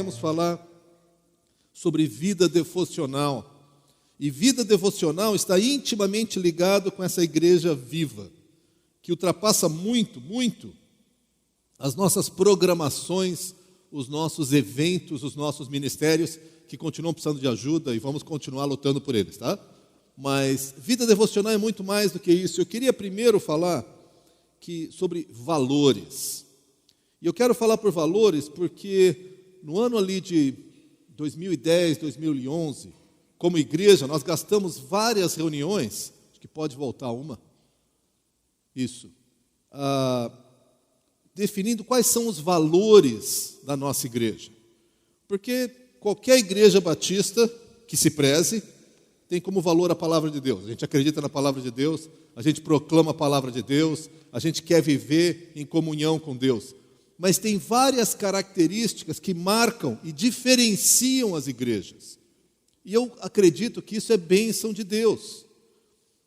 iremos falar sobre vida devocional. E vida devocional está intimamente ligado com essa igreja viva, que ultrapassa muito, muito as nossas programações, os nossos eventos, os nossos ministérios, que continuam precisando de ajuda e vamos continuar lutando por eles, tá? Mas vida devocional é muito mais do que isso. Eu queria primeiro falar sobre valores. E eu quero falar por valores porque no ano ali de 2010, 2011, como igreja, nós gastamos várias reuniões, acho que pode voltar uma, isso, definindo quais são os valores da nossa igreja. Porque qualquer igreja batista que se preze tem como valor a palavra de Deus. A gente acredita na palavra de Deus, a gente proclama a palavra de Deus, a gente quer viver em comunhão com Deus. Mas tem várias características que marcam e diferenciam as igrejas. E eu acredito que isso é bênção de Deus,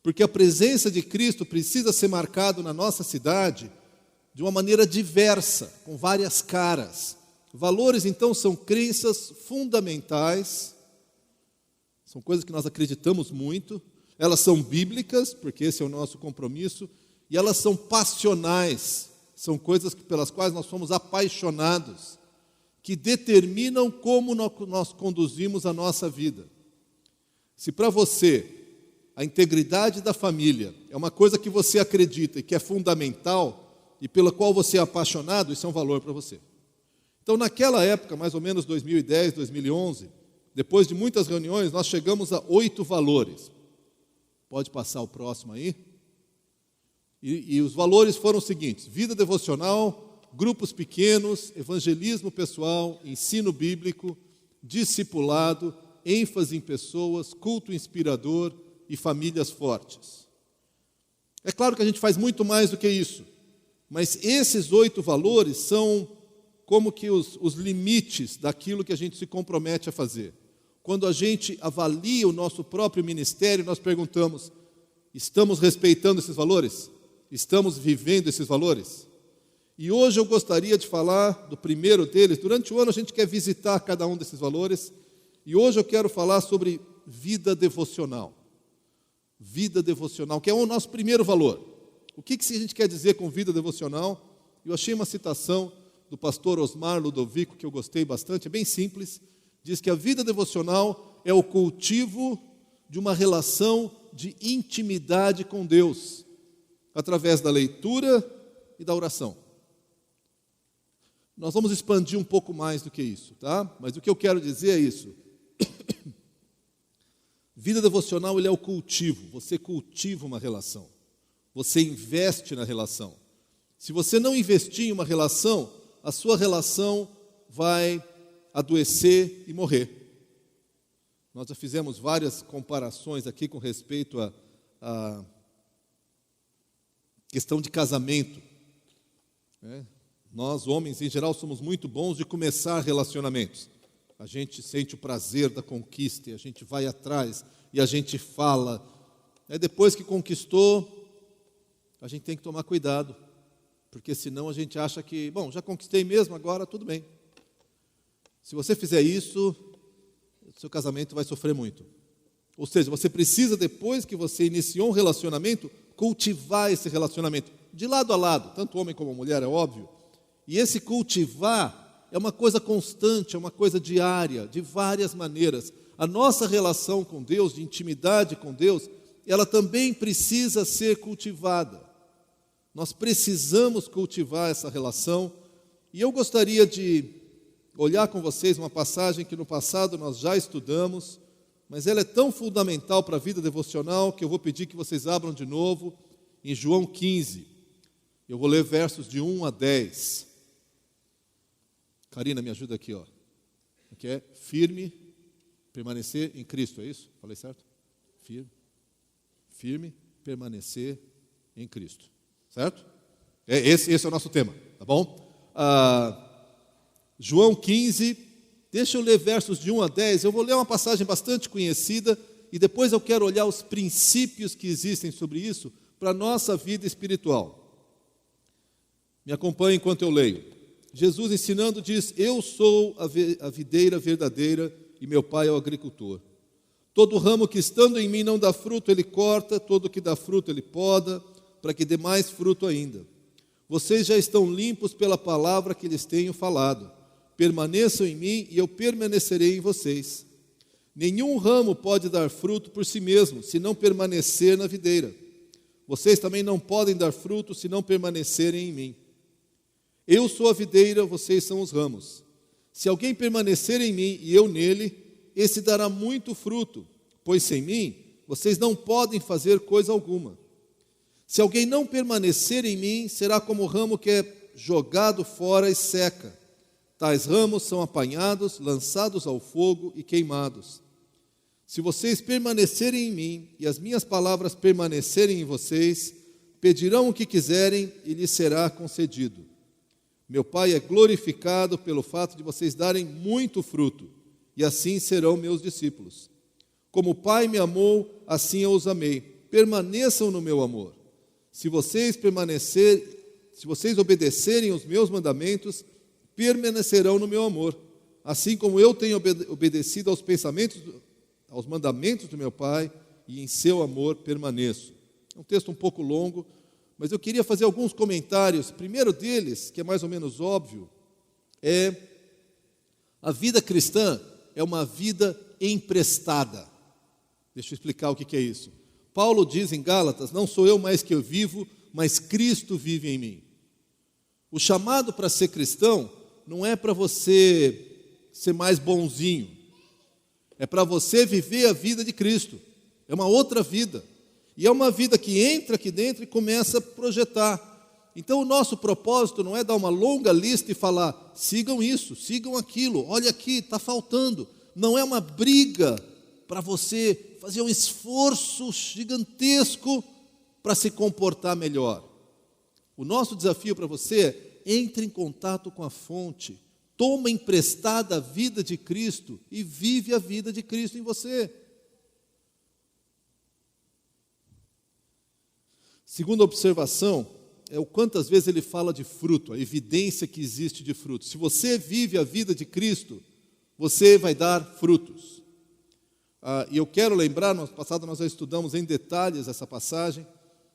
porque a presença de Cristo precisa ser marcada na nossa cidade de uma maneira diversa, com várias caras. Valores, então, são crenças fundamentais, são coisas que nós acreditamos muito, elas são bíblicas, porque esse é o nosso compromisso, e elas são passionais, são coisas pelas quais nós somos apaixonados, que determinam como nós conduzimos a nossa vida. Se para você a integridade da família é uma coisa que você acredita e que é fundamental e pela qual você é apaixonado, isso é um valor para você. Então, naquela época, mais ou menos 2010, 2011, depois de muitas reuniões, nós chegamos a 8 valores. Pode passar o próximo aí? E os valores foram os seguintes: vida devocional, grupos pequenos, evangelismo pessoal, ensino bíblico, discipulado, ênfase em pessoas, culto inspirador e famílias fortes. É claro que a gente faz muito mais do que isso, mas esses 8 valores são como que os limites daquilo que a gente se compromete a fazer. Quando a gente avalia o nosso próprio ministério, nós perguntamos: estamos respeitando esses valores? Estamos vivendo esses valores? E hoje eu gostaria de falar do primeiro deles. Durante o ano a gente quer visitar cada um desses valores. E hoje eu quero falar sobre vida devocional. Vida devocional, que é o nosso primeiro valor. O que a gente quer dizer com vida devocional? Eu achei uma citação do pastor Osmar Ludovico, que eu gostei bastante, é bem simples. Diz que a vida devocional é o cultivo de uma relação de intimidade com Deus, através da leitura e da oração. Nós vamos expandir um pouco mais do que isso, tá? Mas o que eu quero dizer é isso. Vida devocional, ele é o cultivo. Você cultiva uma relação. Você investe na relação. Se você não investir em uma relação, a sua relação vai adoecer e morrer. Nós já fizemos várias comparações aqui com respeito a questão de casamento, né? Nós, homens, em geral, somos muito bons de começar relacionamentos. A gente sente o prazer da conquista, e a gente vai atrás, e a gente fala. Depois que conquistou, a gente tem que tomar cuidado, porque senão a gente acha que, bom, já conquistei mesmo, agora tudo bem. Se você fizer isso, seu casamento vai sofrer muito. Ou seja, você precisa, depois que você iniciou um relacionamento, cultivar esse relacionamento, de lado a lado, tanto homem como mulher, é óbvio. E esse cultivar é uma coisa constante, é uma coisa diária, de várias maneiras. A nossa relação com Deus, de intimidade com Deus, ela também precisa ser cultivada. Nós precisamos cultivar essa relação. E eu gostaria de olhar com vocês uma passagem que no passado nós já estudamos, mas ela é tão fundamental para a vida devocional que eu vou pedir que vocês abram de novo em João 15. Eu vou ler versos de 1 a 10. Karina, me ajuda aqui, ó. Que é firme, permanecer em Cristo, é isso? Falei certo? Firme, permanecer em Cristo. Certo? Esse é o nosso tema, tá bom? João 15, deixa eu ler versos de 1 a 10. Eu vou ler uma passagem bastante conhecida e depois eu quero olhar os princípios que existem sobre isso para a nossa vida espiritual. Me acompanhe enquanto eu leio. Jesus ensinando diz: eu sou a videira verdadeira e meu pai é o agricultor. Todo ramo que estando em mim não dá fruto, ele corta, todo que dá fruto ele poda, para que dê mais fruto ainda. Vocês já estão limpos pela palavra que lhes tenho falado. Permaneçam em mim e eu permanecerei em vocês. Nenhum ramo pode dar fruto por si mesmo, se não permanecer na videira. Vocês também não podem dar fruto se não permanecerem em mim. Eu sou a videira, vocês são os ramos. Se alguém permanecer em mim e eu nele, esse dará muito fruto, pois sem mim vocês não podem fazer coisa alguma. Se alguém não permanecer em mim, será como o ramo que é jogado fora e seca. Tais ramos são apanhados, lançados ao fogo e queimados. Se vocês permanecerem em mim e as minhas palavras permanecerem em vocês, pedirão o que quiserem e lhes será concedido. Meu Pai é glorificado pelo fato de vocês darem muito fruto, e assim serão meus discípulos. Como o Pai me amou, assim eu os amei. Permaneçam no meu amor. Se vocês obedecerem os meus mandamentos, permanecerão no meu amor, assim como eu tenho obedecido aos mandamentos do meu Pai, e em seu amor permaneço. É um texto um pouco longo, mas eu queria fazer alguns comentários. O primeiro deles, que é mais ou menos óbvio, é a vida cristã é uma vida emprestada. Deixa eu explicar o que é isso. Paulo diz em Gálatas: não sou eu mais que eu vivo, mas Cristo vive em mim. O chamado para ser cristão não é para você ser mais bonzinho, é para você viver a vida de Cristo. É uma outra vida. E é uma vida que entra aqui dentro e começa a projetar. Então o nosso propósito não é dar uma longa lista e falar: sigam isso, sigam aquilo, olha aqui, está faltando. Não é uma briga para você fazer um esforço gigantesco para se comportar melhor. O nosso desafio para você é: entre em contato com a fonte, toma emprestada a vida de Cristo e vive a vida de Cristo em você. Segunda observação é o quantas vezes ele fala de fruto, a evidência que existe de fruto. Se você vive a vida de Cristo, você vai dar frutos. E eu quero lembrar, no passado nós já estudamos em detalhes essa passagem,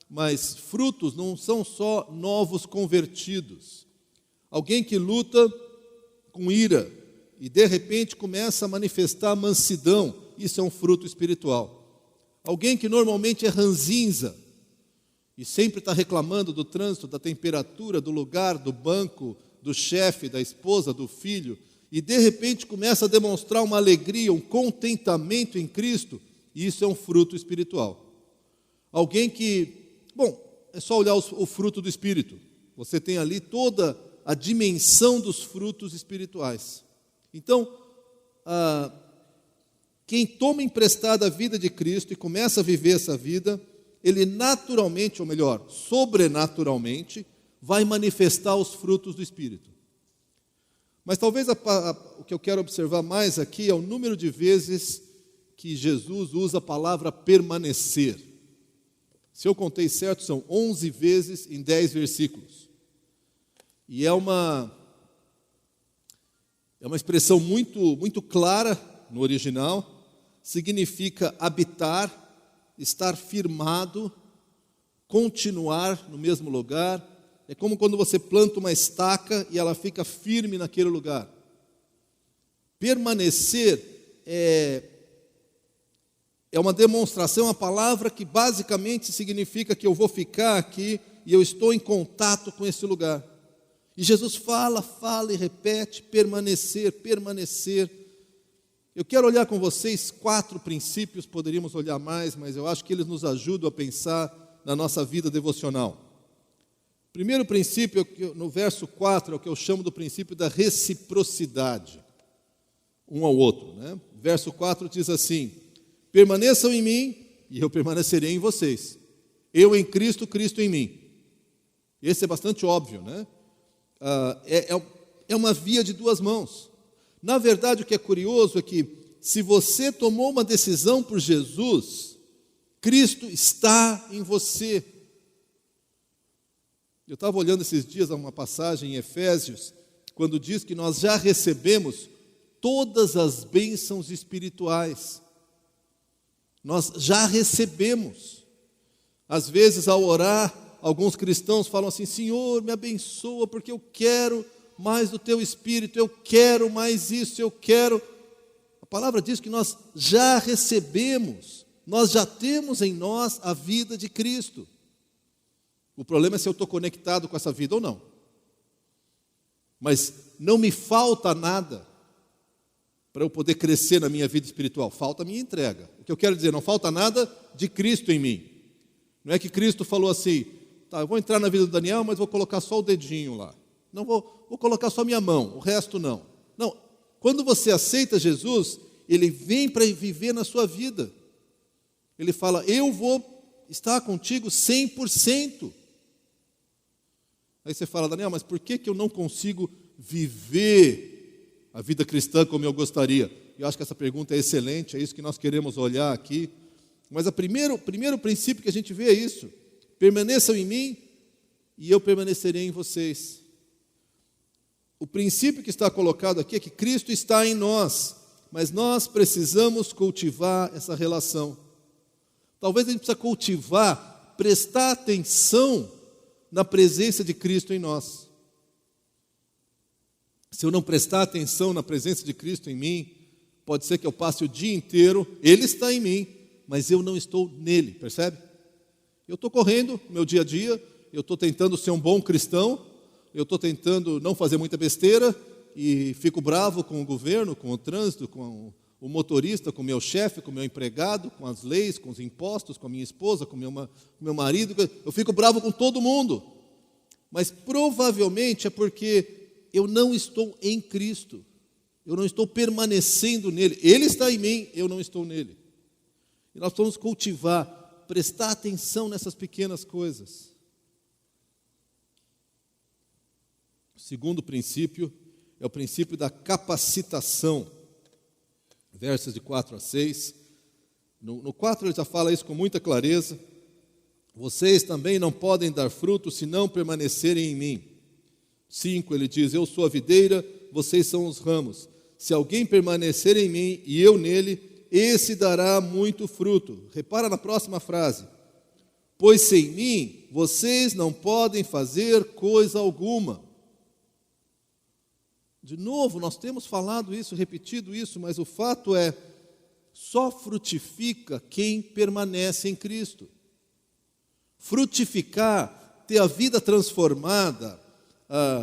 mas frutos não são só novos convertidos. Alguém que luta com ira e de repente começa a manifestar mansidão, isso é um fruto espiritual. Alguém que normalmente é ranzinza e sempre está reclamando do trânsito, da temperatura, do lugar, do banco, do chefe, da esposa, do filho, e de repente começa a demonstrar uma alegria, um contentamento em Cristo, e isso é um fruto espiritual. Alguém que, é só olhar o fruto do Espírito, você tem ali toda a dimensão dos frutos espirituais. Então, quem toma emprestada a vida de Cristo e começa a viver essa vida, ele naturalmente, ou melhor, sobrenaturalmente, vai manifestar os frutos do Espírito. Mas talvez o que eu quero observar mais aqui é o número de vezes que Jesus usa a palavra permanecer. Se eu contei certo, são 11 vezes em 10 versículos. E é uma expressão muito clara no original, significa habitar, estar firmado, continuar no mesmo lugar. É como quando você planta uma estaca e ela fica firme naquele lugar. Permanecer é uma demonstração, uma palavra que basicamente significa que eu vou ficar aqui e eu estou em contato com esse lugar. E Jesus fala e repete: permanecer, permanecer. Eu quero olhar com vocês 4 princípios, poderíamos olhar mais, mas eu acho que eles nos ajudam a pensar na nossa vida devocional. O primeiro princípio, no verso 4, é o que eu chamo do princípio da reciprocidade, um ao outro, né? Verso 4 diz assim: permaneçam em mim e eu permanecerei em vocês. Eu em Cristo, Cristo em mim. Esse é bastante óbvio, né? É uma via de duas mãos. Na verdade, o que é curioso é que, se você tomou uma decisão por Jesus, Cristo está em você. Eu estava olhando esses dias uma passagem em Efésios, quando diz que nós já recebemos todas as bênçãos espirituais. Nós já recebemos. Às vezes, ao orar, alguns cristãos falam assim: Senhor, me abençoa, porque eu quero mais do Teu Espírito, eu quero mais isso, eu quero. A palavra diz que nós já recebemos, nós já temos em nós a vida de Cristo. O problema é se eu estou conectado com essa vida ou não. Mas não me falta nada para eu poder crescer na minha vida espiritual. Falta a minha entrega. O que eu quero dizer, não falta nada de Cristo em mim. Não é que Cristo falou assim: tá, eu vou entrar na vida do Daniel, mas vou colocar só o dedinho lá. Não vou colocar só a minha mão, o resto não. Não, quando você aceita Jesus, Ele vem para viver na sua vida. Ele fala: eu vou estar contigo 100%. Aí você fala: Daniel, mas por que eu não consigo viver a vida cristã como eu gostaria? Eu acho que essa pergunta é excelente, é isso que nós queremos olhar aqui. Mas o primeiro princípio que a gente vê é isso: permaneçam em mim e eu permanecerei em vocês. O princípio que está colocado aqui é que Cristo está em nós, mas nós precisamos cultivar essa relação. Talvez a gente precisa cultivar, prestar atenção na presença de Cristo em nós. Se eu não prestar atenção na presença de Cristo em mim, pode ser que eu passe o dia inteiro, Ele está em mim, mas eu não estou nele, percebe? Eu estou correndo no meu dia a dia, eu estou tentando ser um bom cristão, eu estou tentando não fazer muita besteira e fico bravo com o governo, com o trânsito, com o motorista, com o meu chefe, com o meu empregado, com as leis, com os impostos, com a minha esposa, com o meu marido. Eu fico bravo com todo mundo. Mas provavelmente é porque eu não estou em Cristo. Eu não estou permanecendo nele. Ele está em mim, eu não estou nele. E nós vamos cultivar, prestar atenção nessas pequenas coisas. O segundo princípio é o princípio da capacitação. Versos de 4 a 6. No 4 ele já fala isso com muita clareza. Vocês também não podem dar fruto se não permanecerem em mim. 5 ele diz: eu sou a videira, vocês são os ramos. Se alguém permanecer em mim e eu nele, esse dará muito fruto. Repara na próxima frase: pois sem mim vocês não podem fazer coisa alguma. De novo, nós temos falado isso, repetido isso, mas o fato é, só frutifica quem permanece em Cristo. Frutificar, ter a vida transformada,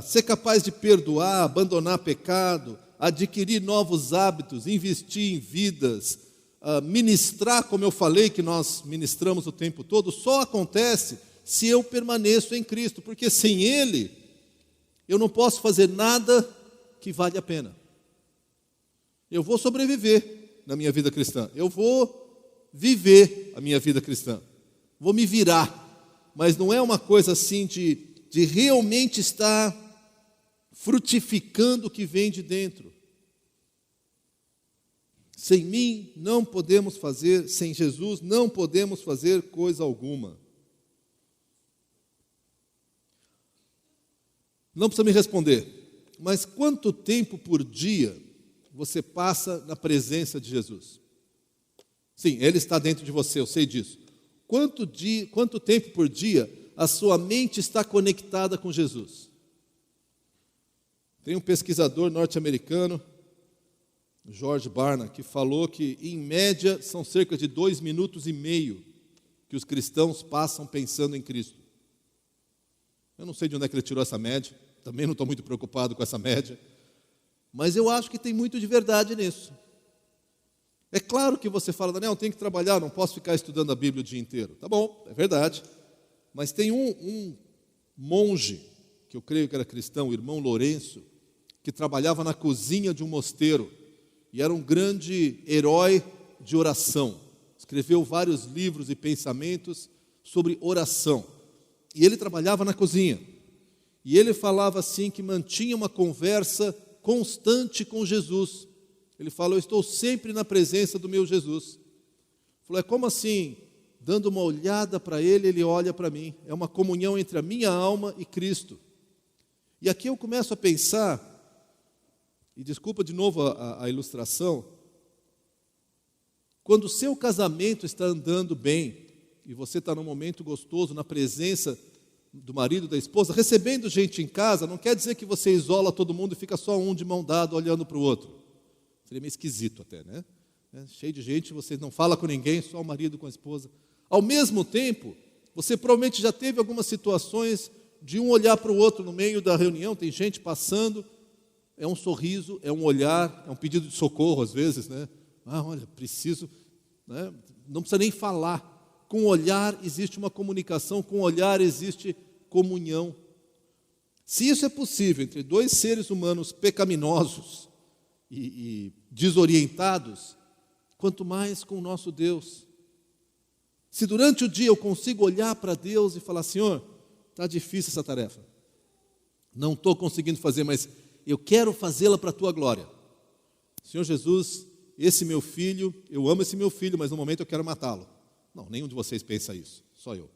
ser capaz de perdoar, abandonar pecado, adquirir novos hábitos, investir em vidas, ministrar, como eu falei que nós ministramos o tempo todo, só acontece se eu permaneço em Cristo, porque sem Ele, eu não posso fazer nada que vale a pena. Eu vou sobreviver na minha vida cristã, eu vou viver a minha vida cristã, vou me virar, mas não é uma coisa assim de realmente estar frutificando o que vem de dentro. Sem mim não podemos fazer, sem Jesus não podemos fazer coisa alguma. Não precisa me responder. Mas quanto tempo por dia você passa na presença de Jesus? Sim, Ele está dentro de você, eu sei disso. Quanto tempo por dia a sua mente está conectada com Jesus? Tem um pesquisador norte-americano, George Barna, que falou que, em média, são cerca de 2,5 minutos que os cristãos passam pensando em Cristo. Eu não sei de onde é que ele tirou essa média. Também não estou muito preocupado com essa média, mas eu acho que tem muito de verdade nisso. É claro que você fala: Daniel, eu tenho que trabalhar, não posso ficar estudando a Bíblia o dia inteiro. Tá bom, é verdade. Mas tem um monge, que eu creio que era cristão, o irmão Lourenço, que trabalhava na cozinha de um mosteiro, e era um grande herói de oração. Escreveu vários livros e pensamentos sobre oração. E ele trabalhava na cozinha. E ele falava assim que mantinha uma conversa constante com Jesus. Ele falou: eu estou sempre na presença do meu Jesus. Ele falou: é como assim? Dando uma olhada para ele, ele olha para mim. É uma comunhão entre a minha alma e Cristo. E aqui eu começo a pensar E desculpa de novo a ilustração, quando o seu casamento está andando bem, e você está num momento gostoso, na presença do marido, da esposa, recebendo gente em casa, não quer dizer que você isola todo mundo e fica só um de mão dada olhando para o outro. Seria meio esquisito até, né? Cheio de gente, você não fala com ninguém, só o marido com a esposa. Ao mesmo tempo, você provavelmente já teve algumas situações de um olhar para o outro no meio da reunião, tem gente passando, é um sorriso, é um olhar, é um pedido de socorro às vezes, né? Olha, preciso, né? Não precisa nem falar. Com o olhar existe uma comunicação, com o olhar existe comunhão. Se isso é possível entre dois seres humanos pecaminosos e desorientados, quanto mais com o nosso Deus. Se durante o dia eu consigo olhar para Deus e falar, Senhor, está difícil essa tarefa, não estou conseguindo fazer, mas eu quero fazê-la para a Tua glória. Senhor Jesus, esse meu filho, eu amo esse meu filho, mas no momento eu quero matá-lo. Não, nenhum de vocês pensa isso, só eu.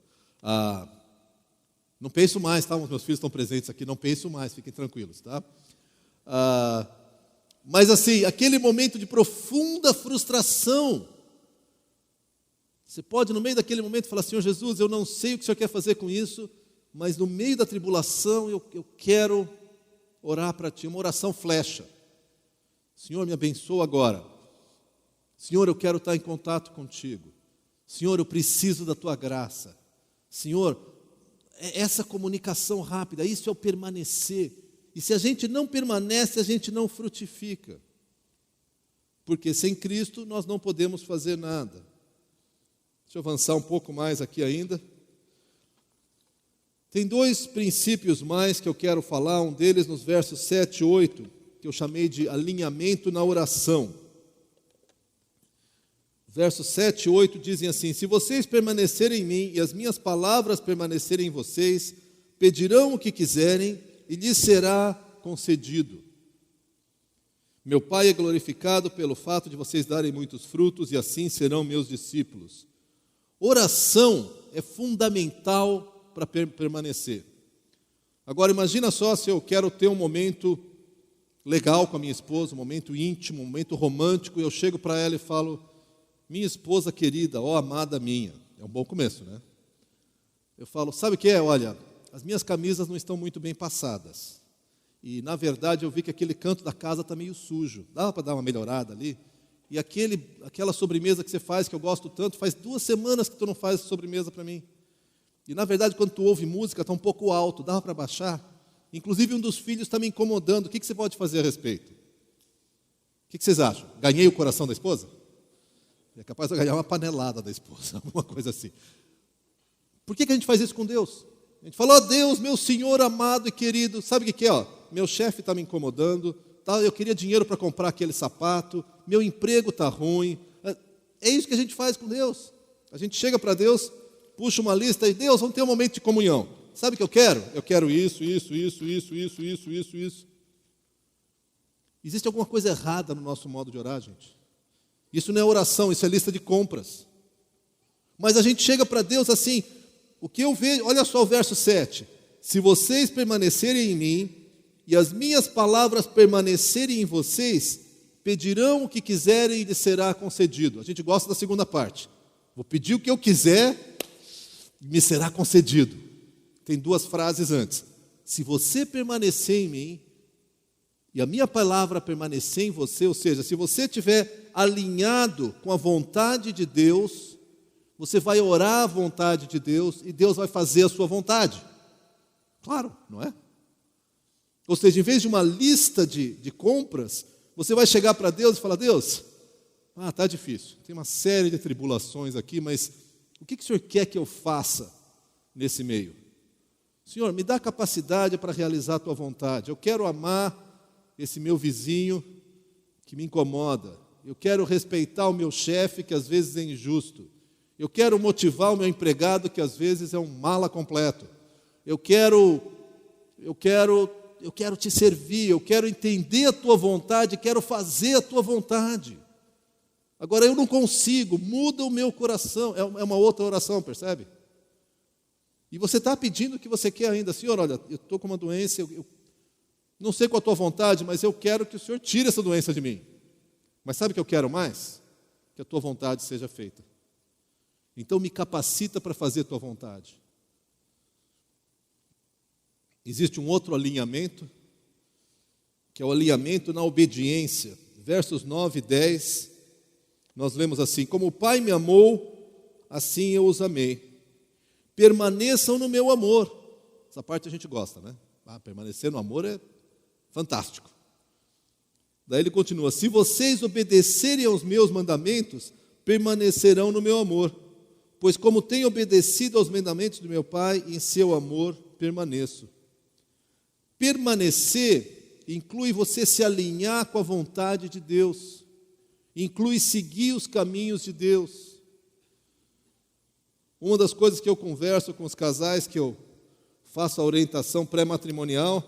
Não penso mais, tá? Os meus filhos estão presentes aqui, não penso mais, fiquem tranquilos, tá? Mas assim, aquele momento de profunda frustração, você pode no meio daquele momento falar, Senhor Jesus, eu não sei o que o Senhor quer fazer com isso, mas no meio da tribulação eu quero orar para Ti, uma oração flecha. Senhor, me abençoa agora. Senhor, eu quero estar em contato contigo. Senhor, eu preciso da Tua graça. Senhor, essa comunicação rápida, isso é o permanecer. E se a gente não permanece, a gente não frutifica. Porque sem Cristo nós não podemos fazer nada. Deixa eu avançar um pouco mais aqui ainda. Tem dois princípios mais que eu quero falar, um deles nos versos 7 e 8, que eu chamei de alinhamento na oração. Versos 7 e 8 dizem assim, se vocês permanecerem em mim e as minhas palavras permanecerem em vocês, pedirão o que quiserem e lhes será concedido. Meu Pai é glorificado pelo fato de vocês darem muitos frutos e assim serão meus discípulos. Oração é fundamental para permanecer. Agora imagina só se eu quero ter um momento legal com a minha esposa, um momento íntimo, um momento romântico, e eu chego para ela e falo, minha esposa querida, ó amada minha. É um bom começo, né? Eu falo, sabe o que é? Olha, as minhas camisas não estão muito bem passadas. E, na verdade, eu vi que aquele canto da casa está meio sujo. Dá para dar uma melhorada ali? E aquela sobremesa que você faz, que eu gosto tanto, faz 2 semanas que tu não faz sobremesa para mim. E, na verdade, quando tu ouve música, está um pouco alto, dá para baixar? Inclusive, um dos filhos está me incomodando. O que você pode fazer a respeito? O que vocês acham? Ganhei o coração da esposa? É capaz de ganhar uma panelada da esposa, alguma coisa assim. Por que a gente faz isso com Deus? A gente fala, ó Deus, meu Senhor amado e querido, sabe o que é? Ó, meu chefe está me incomodando, tá, eu queria dinheiro para comprar aquele sapato, meu emprego está ruim. É isso que a gente faz com Deus. A gente chega para Deus, puxa uma lista e Deus, vamos ter um momento de comunhão. Sabe o que eu quero? Eu quero isso. Existe alguma coisa errada no nosso modo de orar, gente? Isso não é oração, isso é lista de compras. Mas a gente chega para Deus assim, o que eu vejo, olha só o verso 7. Se vocês permanecerem em mim e as minhas palavras permanecerem em vocês, pedirão o que quiserem e lhes será concedido. A gente gosta da segunda parte. Vou pedir o que eu quiser e me será concedido. Tem 2 frases antes. Se você permanecer em mim e a minha palavra permanecer em você, ou seja, se você estiver alinhado com a vontade de Deus, você vai orar a vontade de Deus e Deus vai fazer a sua vontade. Claro, não é? Ou seja, em vez de uma lista de compras, você vai chegar para Deus e falar, Deus, está difícil, tem uma série de tribulações aqui, mas o que o Senhor quer que eu faça nesse meio? Senhor, me dá capacidade para realizar a tua vontade. Eu quero amar esse meu vizinho que me incomoda. Eu quero respeitar o meu chefe, que às vezes é injusto. Eu quero motivar o meu empregado, que às vezes é um mala completo. Eu quero te servir, eu quero entender a tua vontade, quero fazer a tua vontade. Agora eu não consigo, muda o meu coração. É uma outra oração, percebe? E você está pedindo o que você quer ainda. Senhor, olha, eu estou com uma doença, Não sei qual a tua vontade, mas eu quero que o Senhor tire essa doença de mim. Mas sabe o que eu quero mais? Que a tua vontade seja feita. Então me capacita para fazer a tua vontade. Existe um outro alinhamento, que é o alinhamento na obediência. Versos 9 e 10, nós lemos assim: como o Pai me amou, assim eu os amei. Permaneçam no meu amor. Essa parte a gente gosta, né? Permanecer no amor é fantástico. Daí ele continua: se vocês obedecerem aos meus mandamentos, permanecerão no meu amor. Pois como tenho obedecido aos mandamentos do meu Pai, em seu amor permaneço. Permanecer inclui você se alinhar com a vontade de Deus, inclui seguir os caminhos de Deus. Uma das coisas que eu converso com os casais, que eu faço a orientação pré-matrimonial,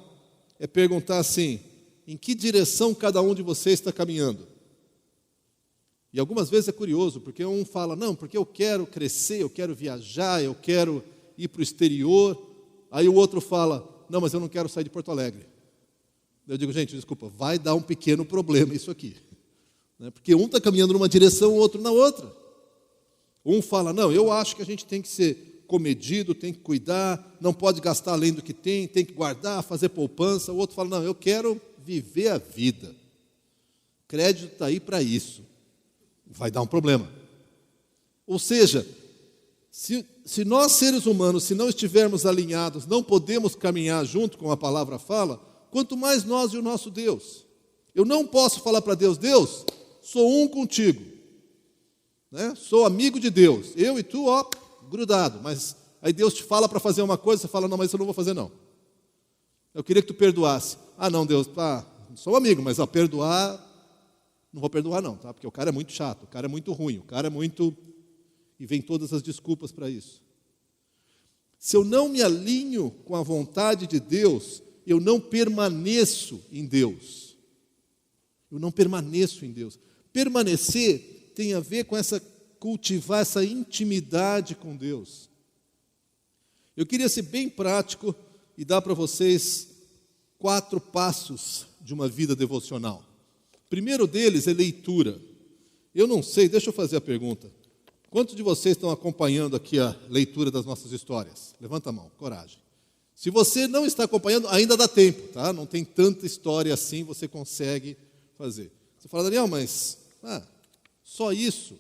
é perguntar assim: em que direção cada um de vocês está caminhando? E algumas vezes é curioso, porque um fala: não, porque eu quero crescer, eu quero viajar, eu quero ir para o exterior. Aí o outro fala: não, mas eu não quero sair de Porto Alegre. Eu digo: gente, desculpa, vai dar um pequeno problema isso aqui. Porque um está caminhando numa direção, o outro na outra. Um fala: não, eu acho que a gente tem que ser comedido, tem que cuidar, não pode gastar além do que tem que guardar, fazer poupança. O outro fala: não, eu quero viver a vida. Crédito está aí para isso. Vai dar um problema. Ou seja, se nós seres humanos, se não estivermos alinhados, não podemos caminhar junto com a palavra fala, quanto mais nós e o nosso Deus. Eu não posso falar para Deus: Deus, sou um contigo, sou amigo de Deus, eu e tu, grudado, mas aí Deus te fala para fazer uma coisa, você fala: não, mas isso eu não vou fazer não. Eu queria que tu perdoasse. Não, Deus, sou amigo, mas perdoar, não vou perdoar não, tá? Porque o cara é muito chato, o cara é muito ruim, o cara é muito... E vem todas as desculpas para isso. Se eu não me alinho com a vontade de Deus, eu não permaneço em Deus. Eu não permaneço em Deus. Permanecer tem a ver com cultivar essa intimidade com Deus. Eu queria ser bem prático e dar para vocês 4 passos de uma vida devocional. O primeiro deles é leitura. Eu não sei, deixa eu fazer a pergunta. Quantos de vocês estão acompanhando aqui a leitura das nossas histórias? Levanta a mão, coragem. Se você não está acompanhando, ainda dá tempo, tá? Não tem tanta história assim, você consegue fazer. Você fala: Daniel, mas só isso?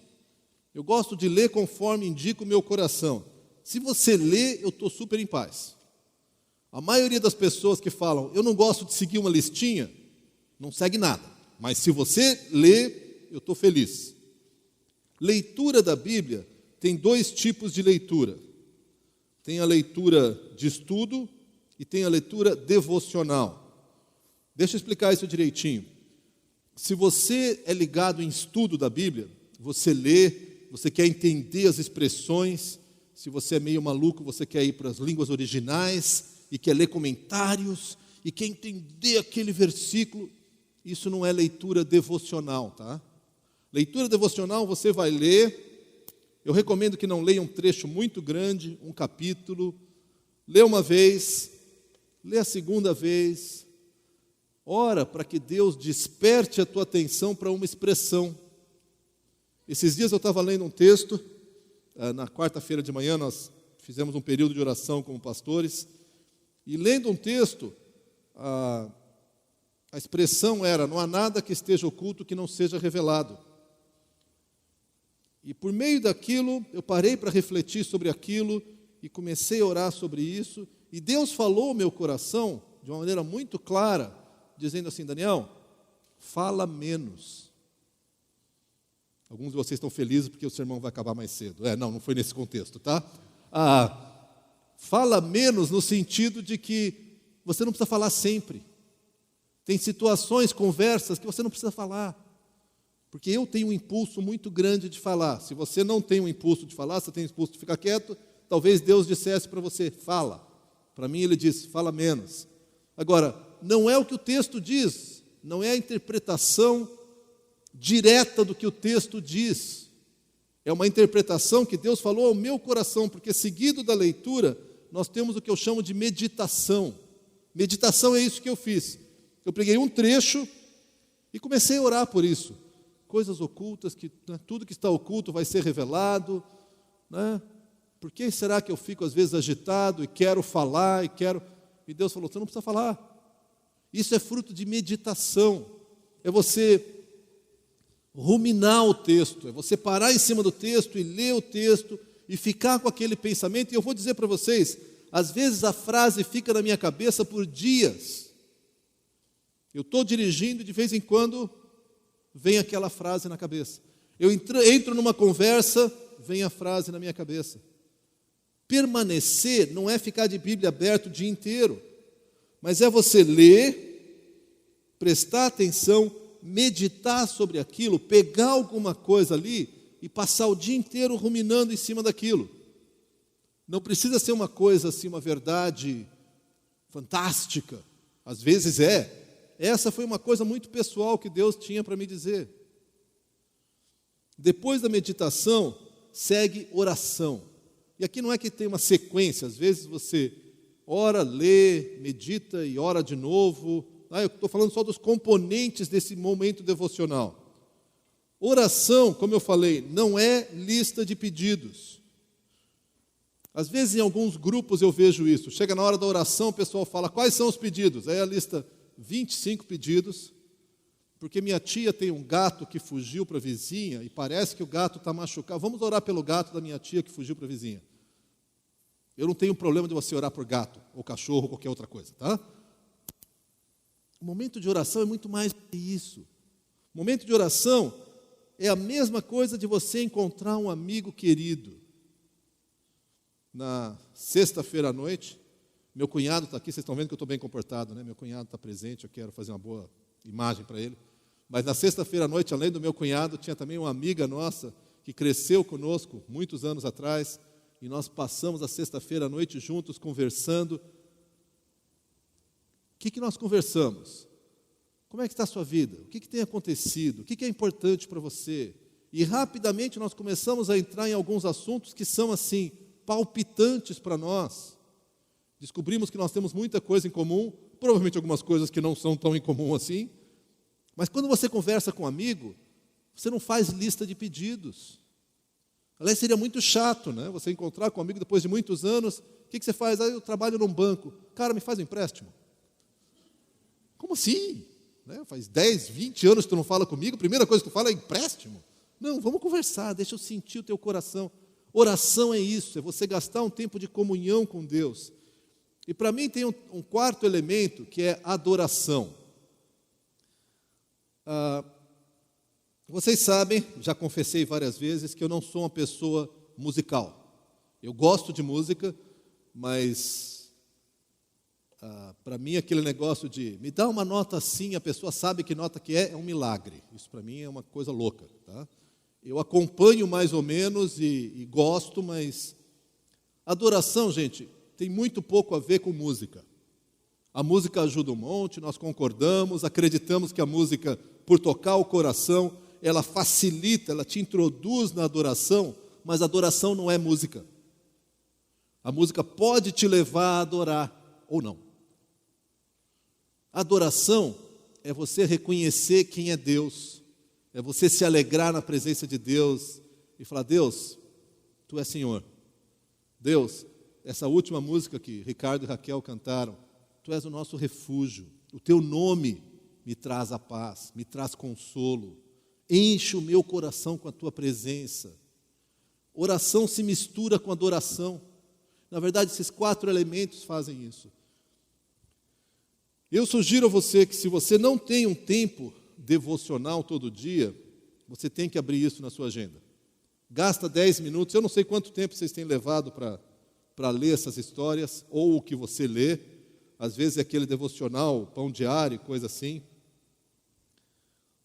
Eu gosto de ler conforme indica o meu coração. Se você lê, eu estou super em paz. A maioria das pessoas que falam: eu não gosto de seguir uma listinha, não segue nada. Mas se você lê, eu estou feliz. Leitura da Bíblia tem 2 tipos de leitura. Tem a leitura de estudo e tem a leitura devocional. Deixa eu explicar isso direitinho. Se você é ligado em estudo da Bíblia, você lê, você quer entender as expressões. Se você é meio maluco, você quer ir para as línguas originais e quer ler comentários e quer entender aquele versículo. Isso não é leitura devocional, tá? Leitura devocional você vai ler. Eu recomendo que não leia um trecho muito grande, um capítulo. Lê uma vez, lê a segunda vez. Ora para que Deus desperte a tua atenção para uma expressão. Esses dias eu estava lendo um texto. Na quarta-feira de manhã nós fizemos um período de oração como pastores. E lendo um texto, a expressão era: não há nada que esteja oculto que não seja revelado. E por meio daquilo, eu parei para refletir sobre aquilo e comecei a orar sobre isso. E Deus falou ao meu coração de uma maneira muito clara, dizendo assim: Daniel, fala menos. Alguns de vocês estão felizes porque o sermão vai acabar mais cedo. Não foi nesse contexto, tá? Fala menos no sentido de que você não precisa falar sempre. Tem situações, conversas que você não precisa falar. Porque eu tenho um impulso muito grande de falar. Se você não tem um impulso de falar, você tem um impulso de ficar quieto, talvez Deus dissesse para você: fala. Para mim ele disse: fala menos. Agora, não é o que o texto diz, não é a interpretação direta do que o texto diz. É uma interpretação que Deus falou ao meu coração, porque seguido da leitura, nós temos o que eu chamo de meditação. Meditação é isso que eu fiz. Eu peguei um trecho e comecei a orar por isso. Coisas ocultas, que tudo que está oculto vai ser revelado, né? Por que será que eu fico às vezes agitado e quero falar E Deus falou, você não precisa falar. Isso é fruto de meditação. É você ruminar o texto, é você parar em cima do texto e ler o texto e ficar com aquele pensamento. E eu vou dizer para vocês, às vezes a frase fica na minha cabeça por dias. Eu estou dirigindo e de vez em quando vem aquela frase na cabeça. Eu entro numa conversa, vem a frase na minha cabeça. Permanecer não é ficar de Bíblia aberta o dia inteiro, mas é você ler, prestar atenção, meditar sobre aquilo, pegar alguma coisa ali e passar o dia inteiro ruminando em cima daquilo. Não precisa ser uma coisa assim, uma verdade fantástica. Às vezes é. Essa foi uma coisa muito pessoal que Deus tinha para me dizer. Depois da meditação, segue oração. E aqui não é que tem uma sequência, às vezes você ora, lê, medita e ora de novo. Eu estou falando só dos componentes desse momento devocional. Oração, como eu falei, não é lista de pedidos. Às vezes em alguns grupos eu vejo isso. Chega na hora da oração, o pessoal fala, quais são os pedidos? Aí a lista, 25 pedidos, porque minha tia tem um gato que fugiu para a vizinha e parece que o gato está machucado. Vamos orar pelo gato da minha tia que fugiu para a vizinha. Eu não tenho problema de você orar por gato, ou cachorro, ou qualquer outra coisa, tá? O momento de oração é muito mais do que isso. O momento de oração é a mesma coisa de você encontrar um amigo querido. Na sexta-feira à noite, meu cunhado está aqui, vocês estão vendo que eu estou bem comportado, né? Meu cunhado está presente, eu quero fazer uma boa imagem para ele. Mas na sexta-feira à noite, além do meu cunhado, tinha também uma amiga nossa que cresceu conosco muitos anos atrás, e nós passamos a sexta-feira à noite juntos conversando. O que nós conversamos? Como é que está a sua vida? O que tem acontecido? O que é importante para você? E rapidamente nós começamos a entrar em alguns assuntos que são assim, palpitantes para nós. Descobrimos que nós temos muita coisa em comum, provavelmente algumas coisas que não são tão em comum assim. Mas quando você conversa com um amigo, você não faz lista de pedidos. Aliás, seria muito chato, né? Você encontrar com um amigo depois de muitos anos, o que você faz? Eu trabalho num banco. Cara, me faz um empréstimo. Como assim? Né? Faz 10, 20 anos que tu não fala comigo, a primeira coisa que tu fala é empréstimo? Não, vamos conversar, deixa eu sentir o teu coração. Oração é isso, é você gastar um tempo de comunhão com Deus. E para mim tem um quarto elemento, que é adoração. Vocês sabem, já confessei várias vezes, que eu não sou uma pessoa musical. Eu gosto de música, mas para mim aquele negócio de me dá uma nota assim, a pessoa sabe que nota que é um milagre. Isso para mim é uma coisa louca. Tá? Eu acompanho mais ou menos e gosto, mas adoração, gente, tem muito pouco a ver com música. A música ajuda um monte, nós concordamos, acreditamos que a música, por tocar o coração, ela facilita, ela te introduz na adoração, mas a adoração não é música. A música pode te levar a adorar, ou não. Adoração é você reconhecer quem é Deus, é você se alegrar na presença de Deus e falar, Deus, Tu és Senhor. Deus, essa última música que Ricardo e Raquel cantaram, Tu és o nosso refúgio, o Teu nome me traz a paz, me traz consolo, enche o meu coração com a Tua presença. Oração se mistura com adoração. Na verdade, esses 4 elementos fazem isso. Eu sugiro a você que se você não tem um tempo devocional todo dia, você tem que abrir isso na sua agenda. Gasta 10 minutos, eu não sei quanto tempo vocês têm levado para ler essas histórias, ou o que você lê. Às vezes é aquele devocional, pão diário, coisa assim.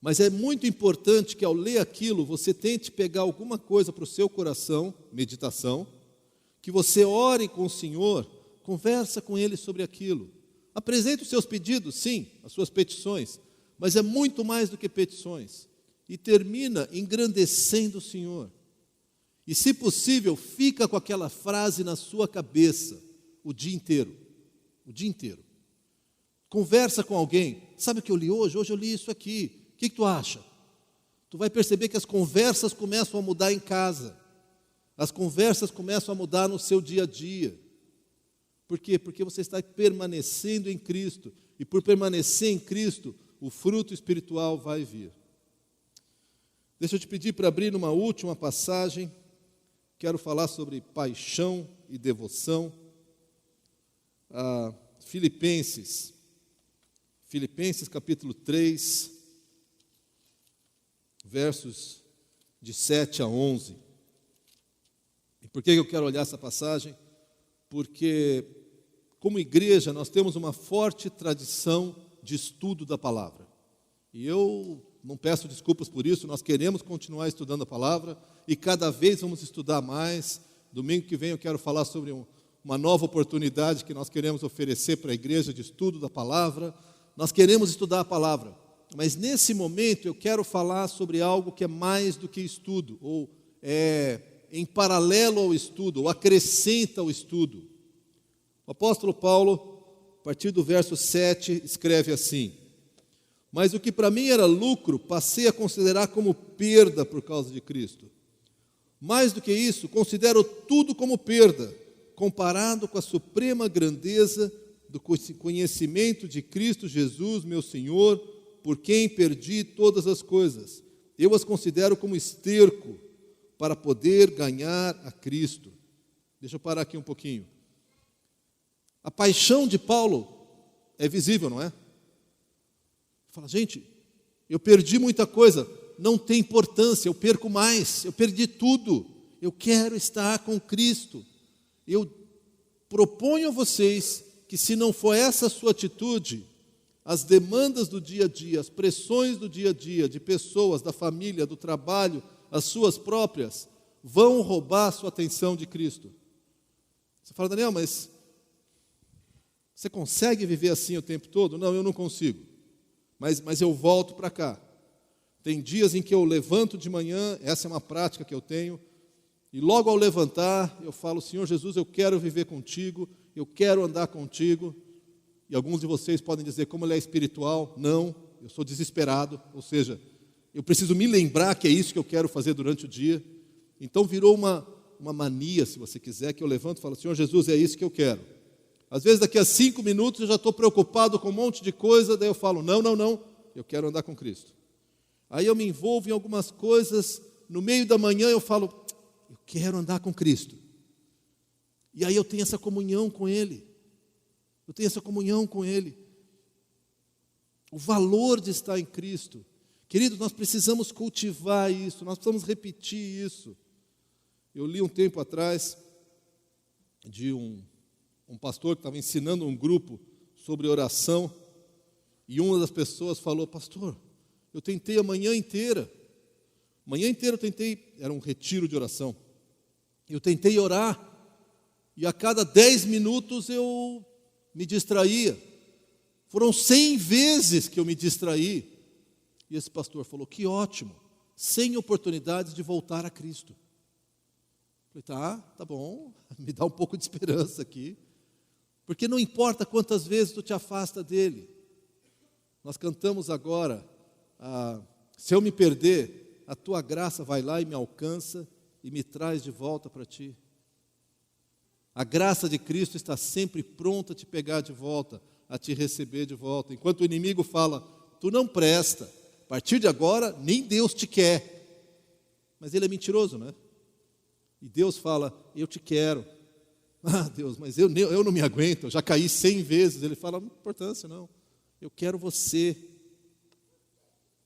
Mas é muito importante que ao ler aquilo, você tente pegar alguma coisa para o seu coração, meditação, que você ore com o Senhor, conversa com Ele sobre aquilo. Apresente os seus pedidos, sim, as suas petições, mas é muito mais do que petições. E termina engrandecendo o Senhor. E, se possível, fica com aquela frase na sua cabeça o dia inteiro. O dia inteiro. Conversa com alguém. Sabe o que eu li hoje? Hoje eu li isso aqui. O que tu acha? Tu vai perceber que as conversas começam a mudar em casa. As conversas começam a mudar no seu dia a dia. Por quê? Porque você está permanecendo em Cristo. E por permanecer em Cristo, o fruto espiritual vai vir. Deixa eu te pedir para abrir numa última passagem. Quero falar sobre paixão e devoção. Filipenses capítulo 3, versos de 7 a 11. E por que eu quero olhar essa passagem? Porque, como igreja, nós temos uma forte tradição de estudo da palavra. E eu não peço desculpas por isso, nós queremos continuar estudando a palavra e cada vez vamos estudar mais. Domingo que vem eu quero falar sobre uma nova oportunidade que nós queremos oferecer para a igreja de estudo da palavra. Nós queremos estudar a palavra, mas nesse momento eu quero falar sobre algo que é mais do que estudo, ou é em paralelo ao estudo, ou acrescenta ao estudo. O apóstolo Paulo, a partir do verso 7, escreve assim: mas o que para mim era lucro, passei a considerar como perda por causa de Cristo. Mais do que isso, considero tudo como perda, comparado com a suprema grandeza do conhecimento de Cristo Jesus, meu Senhor, por quem perdi todas as coisas. Eu as considero como esterco para poder ganhar a Cristo. Deixa eu parar aqui um pouquinho. A paixão de Paulo é visível, não é? Fala, gente, eu perdi muita coisa, não tem importância, eu perco mais, eu perdi tudo, eu quero estar com Cristo. Eu proponho a vocês que, se não for essa a sua atitude, as demandas do dia a dia, as pressões do dia a dia, de pessoas, da família, do trabalho, as suas próprias, vão roubar a sua atenção de Cristo. Você fala, Daniel, mas você consegue viver assim o tempo todo? Não, eu não consigo. Mas eu volto para cá. Tem dias em que eu levanto de manhã, essa é uma prática que eu tenho, e logo ao levantar, eu falo, Senhor Jesus, eu quero viver contigo, eu quero andar contigo. E alguns de vocês podem dizer, como ele é espiritual? Não, eu sou desesperado, ou seja, eu preciso me lembrar que é isso que eu quero fazer durante o dia. Então virou uma mania, se você quiser, que eu levanto e falo, Senhor Jesus, é isso que eu quero. Às vezes daqui a 5 minutos eu já estou preocupado com um monte de coisa, daí eu falo, não, eu quero andar com Cristo. Aí eu me envolvo em algumas coisas, no meio da manhã eu falo, eu quero andar com Cristo. E aí eu tenho essa comunhão com Ele. O valor de estar em Cristo. Queridos, nós precisamos cultivar isso, nós precisamos repetir isso. Eu li um tempo atrás de um pastor que estava ensinando um grupo sobre oração, e uma das pessoas falou, pastor, eu tentei a manhã inteira eu tentei, era um retiro de oração, eu tentei orar, e a cada 10 minutos eu me distraía, foram 100 vezes que eu me distraí, e esse pastor falou, que ótimo, 100 oportunidades de voltar a Cristo. Eu falei, tá bom, me dá um pouco de esperança aqui, porque não importa quantas vezes tu te afasta dele. Nós cantamos agora, se eu me perder, a tua graça vai lá e me alcança e me traz de volta para ti. A graça de Cristo está sempre pronta a te pegar de volta, a te receber de volta. Enquanto o inimigo fala, tu não presta, a partir de agora nem Deus te quer. Mas ele é mentiroso, não é? E Deus fala, eu te quero. Deus, mas eu não me aguento, eu já caí 100 vezes. Ele fala, não tem importância não, eu quero você,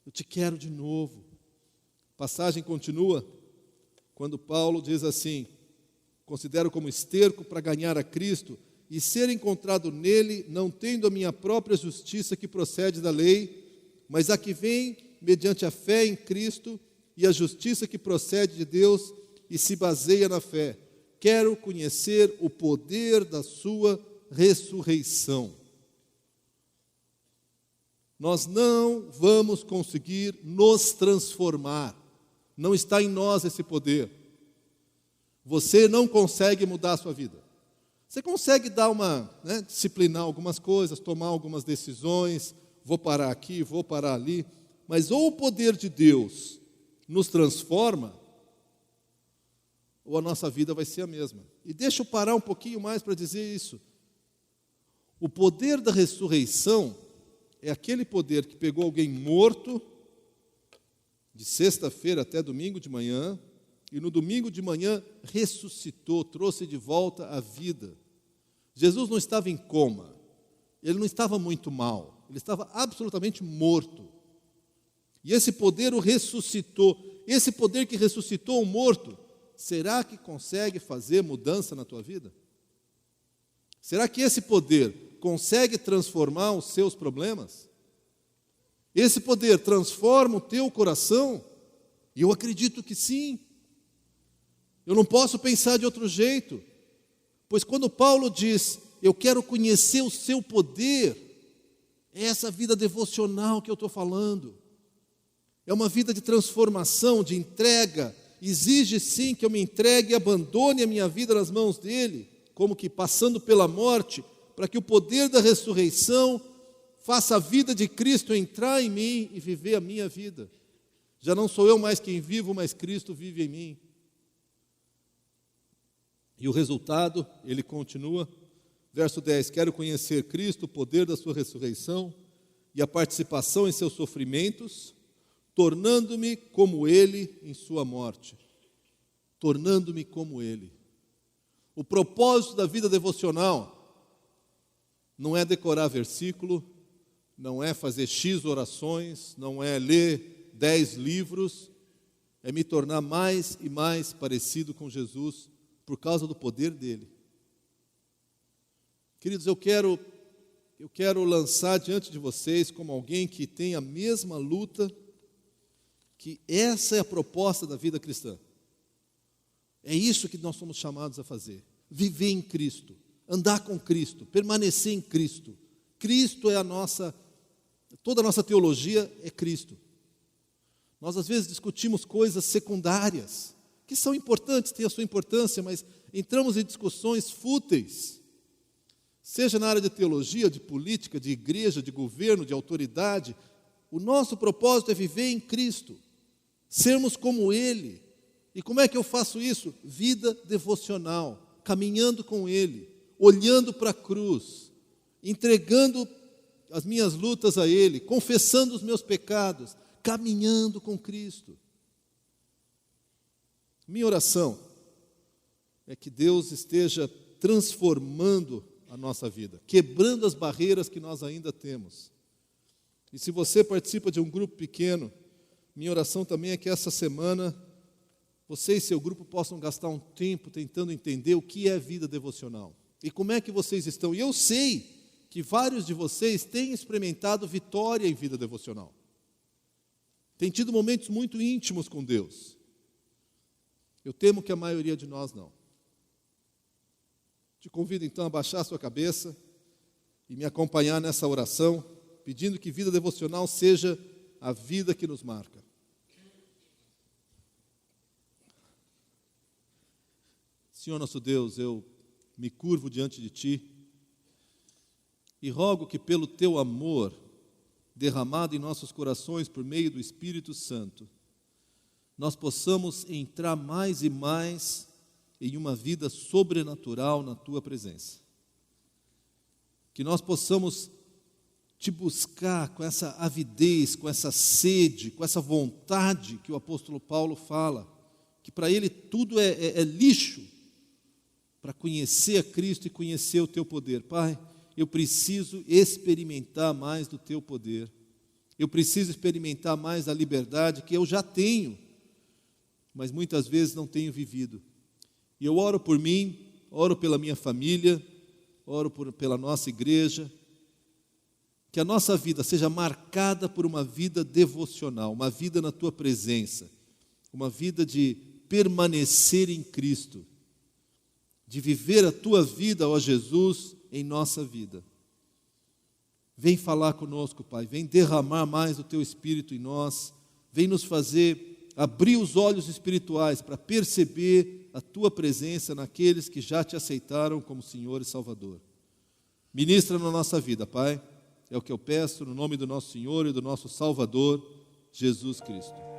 eu te quero de novo. A passagem continua, quando Paulo diz assim, considero como esterco para ganhar a Cristo, e ser encontrado nele, não tendo a minha própria justiça que procede da lei, mas a que vem mediante a fé em Cristo, e a justiça que procede de Deus, e se baseia na fé. Quero conhecer o poder da sua ressurreição. Nós não vamos conseguir nos transformar. Não está em nós esse poder. Você não consegue mudar a sua vida. Você consegue dar disciplinar algumas coisas, tomar algumas decisões, vou parar aqui, vou parar ali, mas ou o poder de Deus nos transforma, ou a nossa vida vai ser a mesma. E deixa eu parar um pouquinho mais para dizer isso. O poder da ressurreição é aquele poder que pegou alguém morto, de sexta-feira até domingo de manhã, e no domingo de manhã ressuscitou, trouxe de volta a vida. Jesus não estava em coma, ele não estava muito mal, ele estava absolutamente morto. E esse poder o ressuscitou. Esse poder que ressuscitou o morto, será que consegue fazer mudança na tua vida? Será que esse poder consegue transformar os seus problemas? Esse poder transforma o teu coração? E eu acredito que sim. Eu não posso pensar de outro jeito. Pois quando Paulo diz, eu quero conhecer o seu poder, é essa vida devocional que eu estou falando. É uma vida de transformação, de entrega. Exige sim que eu me entregue e abandone a minha vida nas mãos dele, como que passando pela morte, para que o poder da ressurreição faça a vida de Cristo entrar em mim e viver a minha vida. Já não sou eu mais quem vivo, mas Cristo vive em mim. E o resultado, ele continua, verso 10, quero conhecer Cristo, o poder da sua ressurreição e a participação em seus sofrimentos, tornando-me como Ele em sua morte. Tornando-me como Ele. O propósito da vida devocional não é decorar versículo, não é fazer X orações, não é ler 10 livros, é me tornar mais e mais parecido com Jesus por causa do poder dele. Queridos, eu quero lançar diante de vocês como alguém que tem a mesma luta, que essa é a proposta da vida cristã. É isso que nós somos chamados a fazer. Viver em Cristo, andar com Cristo, permanecer em Cristo. Cristo é toda a nossa teologia é Cristo. Nós às vezes discutimos coisas secundárias, que são importantes, têm a sua importância, mas entramos em discussões fúteis. Seja na área de teologia, de política, de igreja, de governo, de autoridade, o nosso propósito é viver em Cristo. Sermos como Ele. E como é que eu faço isso? Vida devocional, caminhando com Ele, olhando para a cruz, entregando as minhas lutas a Ele, confessando os meus pecados, caminhando com Cristo. Minha oração é que Deus esteja transformando a nossa vida, quebrando as barreiras que nós ainda temos. E se você participa de um grupo pequeno, minha oração também é que essa semana você e seu grupo possam gastar um tempo tentando entender o que é vida devocional. E como é que vocês estão. E eu sei que vários de vocês têm experimentado vitória em vida devocional. Têm tido momentos muito íntimos com Deus. Eu temo que a maioria de nós não. Te convido então a baixar a sua cabeça e me acompanhar nessa oração, pedindo que vida devocional seja a vida que nos marca. Senhor nosso Deus, eu me curvo diante de Ti e rogo que pelo Teu amor derramado em nossos corações por meio do Espírito Santo, nós possamos entrar mais e mais em uma vida sobrenatural na Tua presença. Que nós possamos Te buscar com essa avidez, com essa sede, com essa vontade que o apóstolo Paulo fala, que para ele tudo é lixo, para conhecer a Cristo e conhecer o Teu poder. Pai, eu preciso experimentar mais do Teu poder. Eu preciso experimentar mais da liberdade que eu já tenho, mas muitas vezes não tenho vivido. E eu oro por mim, oro pela minha família, oro pela nossa igreja, que a nossa vida seja marcada por uma vida devocional, uma vida na Tua presença, uma vida de permanecer em Cristo, de viver a Tua vida, ó Jesus, em nossa vida. Vem falar conosco, Pai, vem derramar mais do Teu Espírito em nós, vem nos fazer abrir os olhos espirituais para perceber a tua presença naqueles que já te aceitaram como Senhor e Salvador. Ministra na nossa vida, Pai, é o que eu peço no nome do nosso Senhor e do nosso Salvador, Jesus Cristo.